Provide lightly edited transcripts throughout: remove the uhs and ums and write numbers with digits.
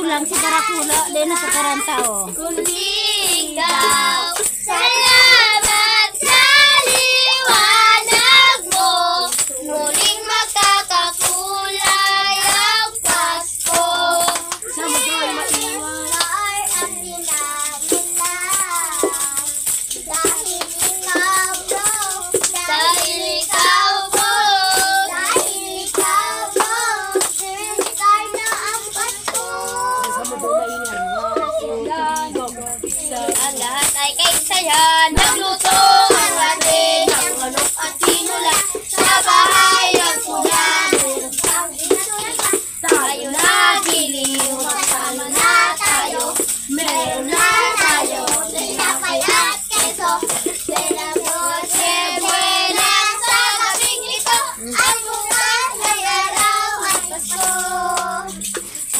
lang si Karakula. Dahil na sa karanta, oh. Kundi ikaw, salamat sa liwanag mo. Muling magkakakulay ang Pasko. Ay atin namin na. Dahil ikaw mo. Dahil ikaw mo. Dahil ikaw mo. Sinisigay na ang Pasko. Ang lahat ay kaisayan. Nagluto ang atin. Ang manok at tinula. Sa bahay ng punan. Tayo na giliw. Magsama na tayo. Meron na tayo. Tinapay at keso. Belang noche buena. Sa gabing ito. Ang bukas ay araw at Pasko.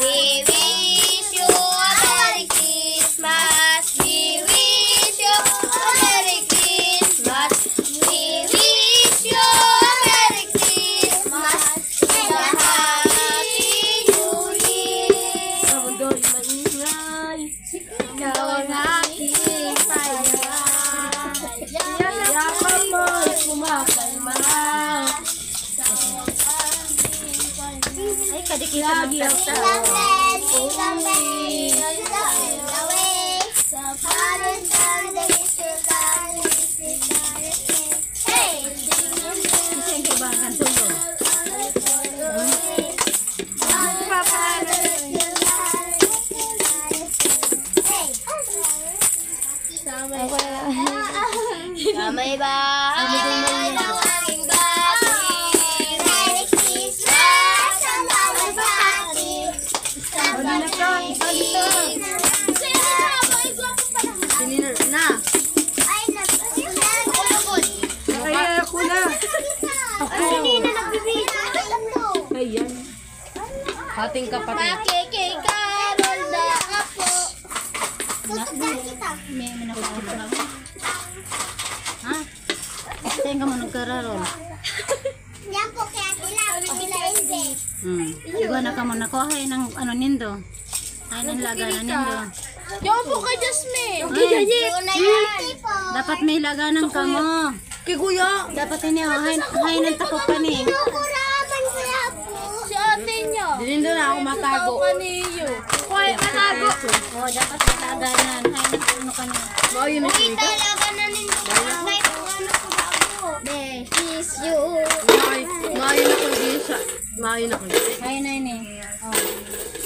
We wish you a Merry Christmas. We wish you a Merry Christmas. We wish you a Merry Christmas and a Happy New Year. Ikaw ang aking sayang. Yaman mo'y kumakalma. Ay, kadikita magtatawa. Siyang kibakan tulo. May bahay ng aming bahay. Merry Christmas ang bawat bahay. Sinino na. Ay, Ay, ako na. Sinino nagbibigay? Ayan. Hating kapatid. Makikikarol na ako. Tutugan kita. May nakuha ba? Ha? Saan ka mo nagkararol? Yan po kaya sila hindi. Iba na ka mo nakuha ng ano nindo. Ay, ng laga na nindo. Yan po kay Jasmine. Ay, Po. dapat may laganan ka mo. Kay Kuya. Dapat ini, hay ng takot ka ni. Pinukuraban sila po. Si ate niya. Dinindo na ako matago. Kuya matago. Oo, dapat may laganan. Hay ng ano ka niya. Uy, talaga na ninyo. May kung ano ko bago. Miss you. Hay na ini. Oh.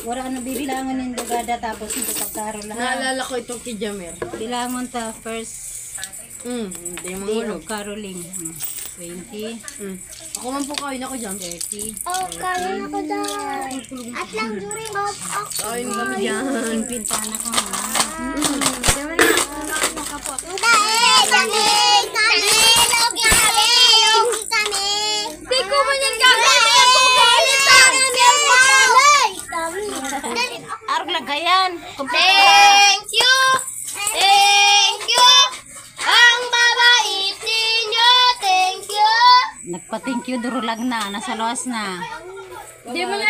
Wala ano bibilangan ng dugada tapos ito pagkarol lahat. Naalala ko itong kay Jamer. Bilangon ta first Hindi mo day ulog. of caroling. 20, Ako man po kain ako dyan. 30, Oh, karoon ako dyan. At lang during of Kain kami dyan. Pintana ka mo. Dahil kami, yung kami. Di ko man yan gagawin. Arog lang kayan. Thank you. Thank you. Ang babait ninyo. Thank you. Nagpa-thank you duro lang na. Nasa loss na. Di mo na,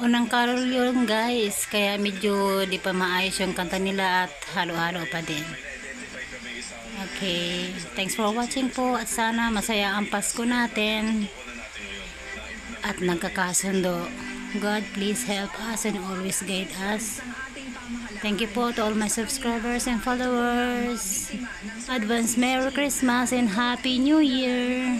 Unang carol yun guys. Kaya medyo di pa maayos yung kanta nila at halo-halo pa din. Okay. Thanks for watching po. At sana masaya ang Pasko natin. At nagkakasundo. God please help us and always guide us. Thank you po to all my subscribers and followers. Advance Merry Christmas and Happy New Year.